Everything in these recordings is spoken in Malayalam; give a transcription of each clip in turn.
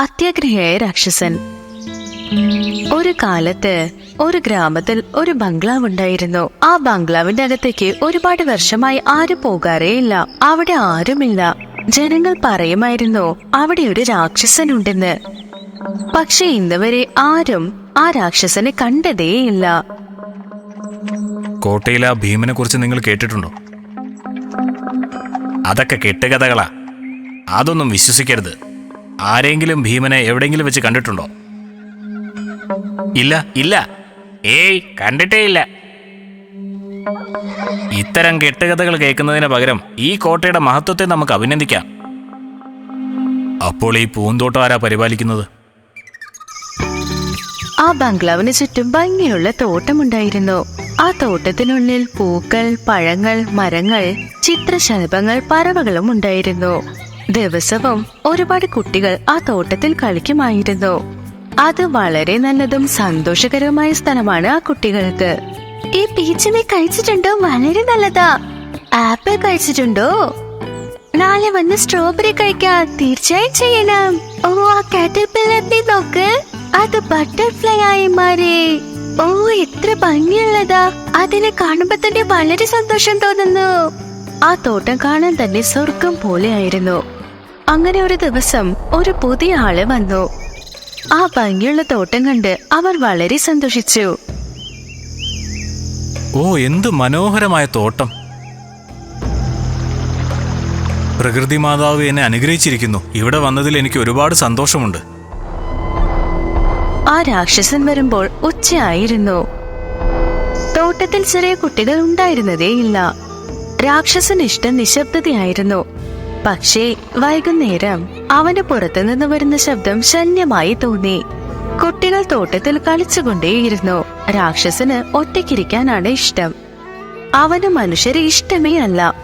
അത്യാഗ്രഹിയായ രാക്ഷസൻ. ഒരു കാലത്ത് ഒരു ഗ്രാമത്തിൽ ഒരു ബംഗ്ലാവ് ഉണ്ടായിരുന്നു. ആ ബംഗ്ലാവിന്റെ അകത്തേക്ക് ഒരുപാട് വർഷമായി ആരും പോകാറേയില്ല. അവിടെ ആരുമില്ല. ജനങ്ങൾ പറയുമായിരുന്നു അവിടെ ഒരു രാക്ഷസൻ ഉണ്ടെന്ന്. പക്ഷെ ഇന്നുവരെ ആരും ആ രാക്ഷസനെ കണ്ടതേയില്ല. കോട്ടയിലെ ഭീമനെ കുറിച്ച് നിങ്ങൾ കേട്ടിട്ടുണ്ടോ? അതൊക്കെ കെട്ടുകഥകളാ. അതൊന്നും വിശ്വസിക്കരുത്. ആരെങ്കിലും ഭീമനെ എവിടെയെങ്കിലും വെച്ച് കണ്ടിട്ടുണ്ടോ? ഇല്ല ഇല്ല, ഏയ് കണ്ടിട്ടേ ഇല്ല. ഇത്തരം കെട്ടുകഥകൾ കേൾക്കുന്നതിന് പകരം ഈ കോട്ടയുടെ മഹത്വത്തെ നമുക്ക് അഭിനന്ദിക്കാം. അപ്പോൾ ഈ പൂന്തോട്ടം ആരാ പരിപാലിക്കുന്നത്? ആ ബംഗ്ലാവിന് ചുറ്റും ഭംഗിയുള്ള തോട്ടമുണ്ടായിരുന്നു. ആ തോട്ടത്തിനുള്ളിൽ പൂക്കൾ, പഴങ്ങൾ, മരങ്ങൾ, ചിത്രശലഭങ്ങൾ, പറവകളും ഉണ്ടായിരുന്നു. ദിവസവും ഒരുപാട് കുട്ടികൾ ആ തോട്ടത്തിൽ കളിക്കുമായിരുന്നു. അത് വളരെ നല്ലതും സന്തോഷകരവുമായ സ്ഥലമാണ് ആ കുട്ടികൾക്ക്. ഈ പീച്ചിനെ കഴിച്ചിട്ടുണ്ടോ? വളരെ നല്ലതാ. ആപ്പിൾ കഴിച്ചിട്ടുണ്ടോ? നാളെ വന്ന് സ്ട്രോബെറി കഴിക്കാം. തീർച്ചയായും ചെയ്യണം. ഓ, ആ കാറ്റർപില്ലറിനെ നോക്ക്, അത് ബട്ടർഫ്ലൈ ആയി മാറി. ഓ, എത്ര ഭംഗിയുള്ളതാ. അതിനെ കാണുമ്പോ തന്നെ വളരെ സന്തോഷം തോന്നുന്നു. ആ തോട്ടം കാണാൻ തന്നെ സ്വർഗം പോലെയായിരുന്നു. അങ്ങനെ ഒരു ദിവസം ഒരു പുതിയ ആള് വന്നു. ആ ഭംഗിയുള്ള തോട്ടം കണ്ട് അവർ വളരെ സന്തോഷിച്ചു. ഓ, എന്ത് മനോഹരമായ തോട്ടം! പ്രകൃതി മാതാവ് എന്നെ അനുഗ്രഹിച്ചിരിക്കുന്നു. ഇവിടെ വന്നതിൽ എനിക്ക് ഒരുപാട് സന്തോഷമുണ്ട്. ആ രാക്ഷസൻ വരുമ്പോൾ ഉച്ചയായിരുന്നു. തോട്ടത്തിൽ ചെറിയ കുട്ടികൾ ഉണ്ടായിരുന്നതേയില്ല. രാക്ഷസന് ഇഷ്ടം നിശബ്ദതയായിരുന്നു. പക്ഷേ വൈകുന്നേരം അവന് പുറത്തുനിന്ന് വരുന്ന ശബ്ദം ശല്യമായി തോന്നി. കുട്ടികൾ തോട്ടത്തിൽ കളിച്ചുകൊണ്ടേയിരുന്നു. രാക്ഷസന് ഒറ്റയ്ക്കിരിക്കാനാണ് ഇഷ്ടം. അവന് മനുഷ്യരെ ഇഷ്ടമേ അല്ല.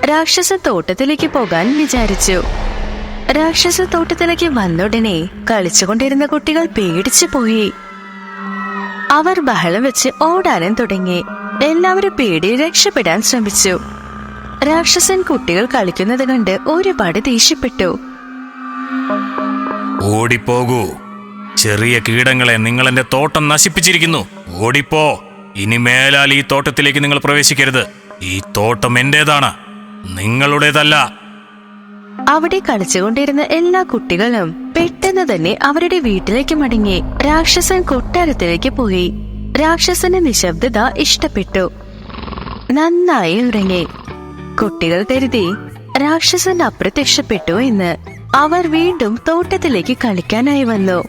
രാക്ഷസൻ തോട്ടത്തിലേക്ക് പോകാൻ വിചാരിച്ചു. രാക്ഷസ തോട്ടത്തിലേക്ക് വന്നുടനെ കളിച്ചുകൊണ്ടിരുന്ന കുട്ടികൾ പേടിച്ചു പോയി. അവർ ബഹളം വെച്ച് ഓടാനും തുടങ്ങി. എല്ലാവരും പേടിയിൽ രക്ഷപ്പെടാൻ ശ്രമിച്ചു. രാക്ഷസൻ കുട്ടികൾ കളിക്കുന്നത് കണ്ട് ഒരുപാട് ദേഷ്യപ്പെട്ടു. ഓടിപ്പോകൂ, ചെറിയ കീടങ്ങളെ, നിങ്ങൾ എന്റെ തോട്ടം നശിപ്പിച്ചിരിക്കുന്നു. ഓടിപ്പോ. ഇനി മേലാൽ ഈ തോട്ടത്തിലേക്ക് നിങ്ങൾ പ്രവേശിക്കരുത്. ഈ തോട്ടം എന്റേതാണ്, നിങ്ങളുടേതല്ല. അവിടെ കളിച്ചുകൊണ്ടിരുന്ന എല്ലാ കുട്ടികളും പെട്ടെന്ന് തന്നെ അവരുടെ വീട്ടിലേക്ക് മടങ്ങി. രാക്ഷസൻ കൊട്ടാരത്തിലേക്ക് പോയി. രാക്ഷസന് നിശബ്ദത ഇഷ്ടപ്പെട്ടു. നന്നായി ഉറങ്ങി. കുട്ടികൾ കരുതി രാക്ഷസൻ അപ്രത്യക്ഷപ്പെട്ടു എന്ന്. അവർ വീണ്ടും തോട്ടത്തിലേക്ക് കളിക്കാനായി വന്നു.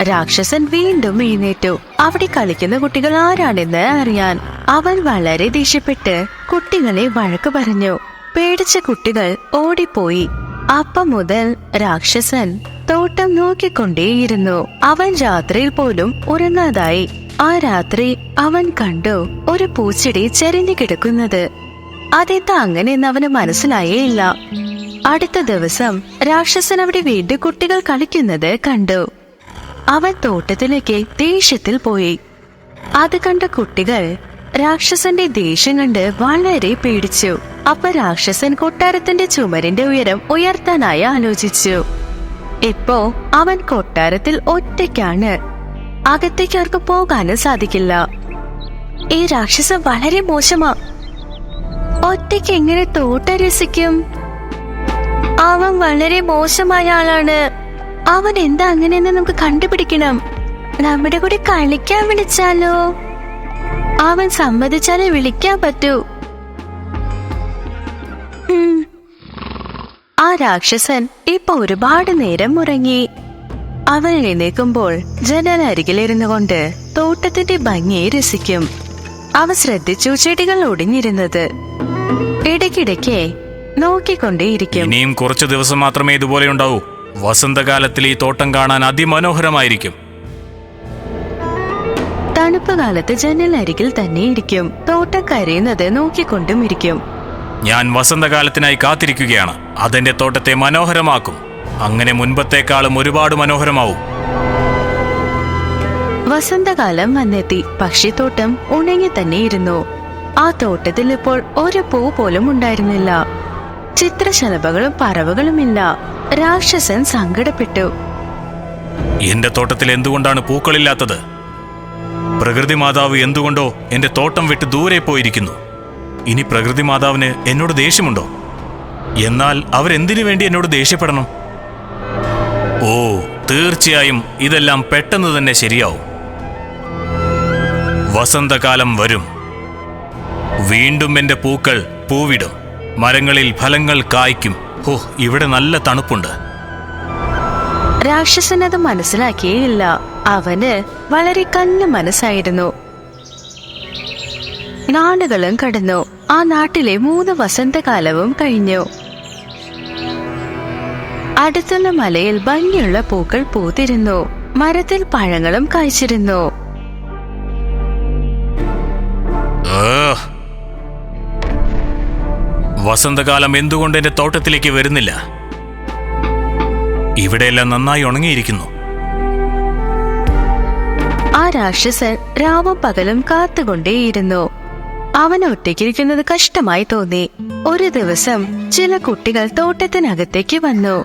രാക്ഷസൻ വീണ്ടും എഴുന്നേറ്റു. അവിടെ കളിക്കുന്ന കുട്ടികൾ ആരാണെന്ന് അറിയാൻ. അവൻ വളരെ ദേഷ്യപ്പെട്ട് കുട്ടികളെ വഴക്ക് പറഞ്ഞു. പേടിച്ച കുട്ടികൾ ഓടിപ്പോയി. അപ്പം മുതൽ രാക്ഷസൻ തോട്ടം നോക്കിക്കൊണ്ടേയിരുന്നു. അവൻ രാത്രിയിൽ പോലും ഉറങ്ങാതായി. ആ രാത്രി അവൻ കണ്ടു ഒരു പൂച്ചെടി ചരിഞ്ഞു കിടക്കുന്നത്. അതെന്താ അങ്ങനെയെന്ന് അവന് മനസ്സിലായേയില്ല. അടുത്ത ദിവസം രാക്ഷസൻ അവിടെ വീണ്ടും കുട്ടികൾ കളിക്കുന്നത് കണ്ടു. അവൻ തോട്ടത്തിലേക്ക് ദേഷ്യത്തിൽ പോയി. അത് കണ്ട കുട്ടികൾ രാക്ഷസന്റെ ദേഷ്യം കണ്ട് വളരെ പേടിച്ചു. അപ്പൊ രാക്ഷസൻ കൊട്ടാരത്തിന്റെ ചുമരിന്റെ ഉയരം ഉയർത്താനായി ആലോചിച്ചു. ഇപ്പോ അവൻ കൊട്ടാരത്തിൽ ഒറ്റയ്ക്കാണ്. അകത്തേക്ക് ആർക്കും പോകാനും സാധിക്കില്ല. ഈ രാക്ഷസൻ വളരെ മോശമാ. ഒറ്റയ്ക്ക് എങ്ങനെ തോട്ടം രസിക്കും? അവൻ വളരെ മോശമായ ആളാണ്. അവൻ എന്താ അങ്ങനെയെന്ന് നമുക്ക് കണ്ടുപിടിക്കണം. നമ്മുടെ കൂടെ കളിക്കാൻ വിളിച്ചാലോ? അവൻ സമ്മതിച്ചാലേ വിളിക്കാൻ പറ്റൂ. ആ രാക്ഷസൻ ഇപ്പൊ ഒരുപാട് നേരം ഉറങ്ങി. അവൻ എഴുന്നേൽക്കുമ്പോൾ ജനലരികിലിരുന്നു കൊണ്ട് തോട്ടത്തിന്റെ ഭംഗിയെ രസിക്കും. അവ ശ്രദ്ധിച്ചു ചെടികൾ ഒടിഞ്ഞിരുന്നത്. ഇടയ്ക്കിടയ്ക്ക് നോക്കിക്കൊണ്ടേയിരിക്കും. ഇനിയും കുറച്ചു ദിവസം മാത്രമേ ഇതുപോലെ ഉണ്ടാവൂ. വസന്തകാലത്തിൽ ഈ തോട്ടം കാണാൻ അതിമനോഹരമായിരിക്കും. തണുപ്പ് കാലത്ത് ജനലരികിൽ തന്നെ ഇരിക്കും. തോട്ടം കരയുന്നത് നോക്കിക്കൊണ്ടും ഇരിക്കും. ഞാൻ വസന്തകാലത്തിനായി കാത്തിരിക്കുകയാണ്. അതെന്റെ തോട്ടത്തെ മനോഹരമാക്കും. അങ്ങനെ മുൻപത്തേക്കാളും ഒരുപാട് മനോഹരമാവും. വസന്തകാലം വന്നെത്തി. പക്ഷിത്തോട്ടം ഉണങ്ങി തന്നെ ഇരുന്നു. ആ തോട്ടത്തിൽ ഇപ്പോൾ ഒരു പൂ പോലും ഉണ്ടായിരുന്നില്ല. ചിത്രശലഭകളും പറവകളുമില്ല. രാക്ഷസൻ സങ്കടപ്പെട്ടു. എന്റെ തോട്ടത്തിൽ എന്തുകൊണ്ടാണ് പൂക്കളില്ലാത്തത്? പ്രകൃതി മാതാവ് എന്തുകൊണ്ടോ എന്റെ തോട്ടം വിട്ട് ദൂരെ പോയിരിക്കുന്നു. ഇനി പ്രകൃതി മാതാവിന് എന്നോട് ദേഷ്യമുണ്ടോ? എന്നാൽ അവരെന്തിനു വേണ്ടി എന്നോട് ദേഷ്യപ്പെടണം? ഓ, തീർച്ചയായും ഇതെല്ലാം പെട്ടെന്ന് തന്നെ ശരിയാവും. വസന്തകാലം വരും. വീണ്ടും എന്റെ പൂക്കൾ പൂവിടും. മരങ്ങളിൽ ഫലങ്ങൾ കായ്ക്കും. ഓ, ഇവിടെ നല്ല തണുപ്പുണ്ട്. രാക്ഷസൻ അത് മനസ്സിലാക്കിയേയില്ല. അവന് വളരെ കല്ല് മനസ്സായിരുന്നു. നാളുകളും കടന്നു. ആ നാട്ടിലെ 3 വസന്തകാലവും കഴിഞ്ഞു. അടുത്തുള്ള മലയിൽ ഭംഗിയുള്ള പൂക്കൾ പൂത്തിരുന്നു. മരത്തിൽ പഴങ്ങളും കായ്ച്ചിരുന്നു. വസന്തകാലം എന്തുകൊണ്ട് എന്റെ തോട്ടത്തിലേക്ക് വരുന്നില്ല? ഇവിടെയെല്ലാം നന്നായി ഉണങ്ങിയിരിക്കുന്നു. ആ രാക്ഷസൻ രാവും പകലും കാത്തുകൊണ്ടേയിരുന്നു. അവൻ ഒറ്റയ്ക്കിരിക്കുന്നത് കഷ്ടമായി തോന്നി. ഒരു ദിവസം ചില കുട്ടികൾ തോട്ടത്തിനകത്തേക്ക് വന്നു.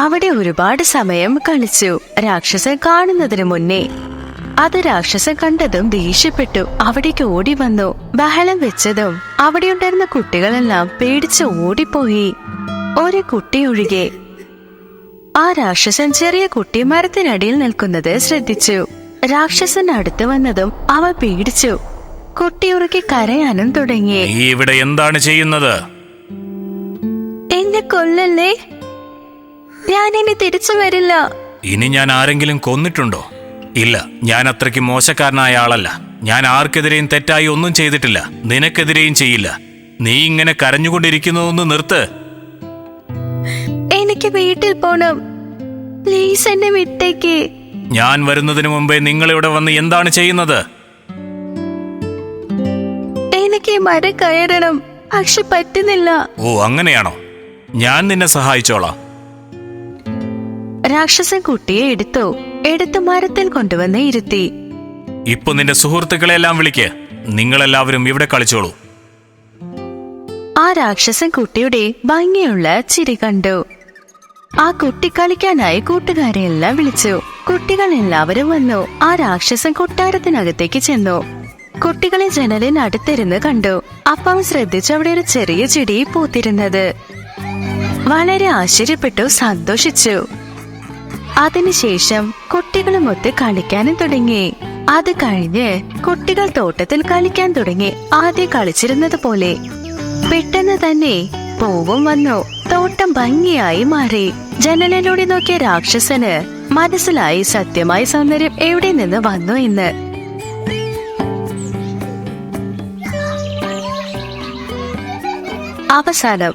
അവിടെ ഒരുപാട് സമയം കളിച്ചു. രാക്ഷസൻ കാണുന്നതിന് മുന്നേ അത് രാക്ഷസൻ കണ്ടതും ദേഷ്യപ്പെട്ടു. അവിടേക്ക് ഓടി വന്നു. ബഹളം വെച്ചതും അവിടെയുണ്ടായിരുന്ന കുട്ടികളെല്ലാം പേടിച്ച് ഓടിപ്പോയി. ഒരു കുട്ടി ഒഴികെ. ആ രാക്ഷസൻ ചെറിയ കുട്ടി മരത്തിനടിയിൽ നിൽക്കുന്നത് ശ്രദ്ധിച്ചു. രാക്ഷസൻ അടുത്ത് വന്നതും അവൻ പേടിച്ചു. കുട്ടി ഉറക്കി കരയാനും തുടങ്ങി. നീ ഇവിടെ എന്താണ് ചെയ്യുന്നത്? എന്നെ കൊല്ലല്ലേ, ഞാൻ ഇനി തിരിച്ചു വരില്ല. ഇനി ഞാൻ ആരെങ്കിലും കൊന്നിട്ടുണ്ടോ? ഇല്ല, ഞാൻ അത്രയ്ക്ക് മോശക്കാരനായ ആളല്ല. ഞാൻ ആർക്കെതിരെയും തെറ്റായി ഒന്നും ചെയ്തിട്ടില്ല. നിനക്കെതിരെയും ചെയ്യില്ല. നീ ഇങ്ങനെ കരഞ്ഞുകൊണ്ടിരിക്കുന്നതൊന്ന് നിർത്ത്. എനിക്ക് വീട്ടിൽ പോണം, പ്ലീസ് എന്നെ വിട്ടേക്ക്. ഞാൻ വരുന്നതിന് മുമ്പേ നിങ്ങളിവിടെ വന്ന് എന്താണ് ചെയ്യുന്നത്? എനിക്ക് മരം കയറണം, പക്ഷെ പറ്റുന്നില്ല. ഓ, അങ്ങനെയാണോ? ഞാൻ നിന്നെ സഹായിച്ചോളാം. രാക്ഷസൻ കുട്ടിയെ എടുത്തു മരത്തിൽ കൊണ്ടുവന്ന് ഇരുത്തി. ഇപ്പൊ നിന്റെ സുഹൃത്തുക്കളെല്ലാം വിളിക്ക്. നിങ്ങളെല്ലാവരും ഇവിടെ കളിച്ചോളൂ. ആ രാക്ഷസൻ കുട്ടിയുടെ ഭംഗിയുള്ള ചിരി കണ്ടു. ആ കുട്ടി കളിക്കാനായി കൂട്ടുകാരെയെല്ലാം വിളിച്ചു. കുട്ടികൾ എല്ലാവരും വന്നു. ആ രാക്ഷസൻ കൊട്ടാരത്തിനകത്തേക്ക് ചെന്നു. കുട്ടികളെ ജനലിനടുത്തിരുന്ന് കണ്ടു. അപ്പം ശ്രദ്ധിച്ചു അവിടെ ഒരു ചെറിയ ചെടി പൂത്തിരുന്നത്. വളരെ ആശ്ചര്യപ്പെട്ടു, സന്തോഷിച്ചു. അതിനുശേഷം കുട്ടികളുമൊത്ത് കളിക്കാനും തുടങ്ങി. അത് കഴിഞ്ഞ് കുട്ടികൾ തോട്ടത്തിൽ കളിക്കാൻ തുടങ്ങി. ആദ്യം കളിച്ചിരുന്നത് പോലെ. പെട്ടെന്ന് തന്നെ പൂവും വന്നു. തോട്ടം ഭംഗിയായി മാറി. ജനലിലൂടെ നോക്കിയ രാക്ഷസന് മനസ്സിലായി സത്യമായ സൗന്ദര്യം എവിടെ നിന്ന് വന്നു എന്ന്. അവസാനം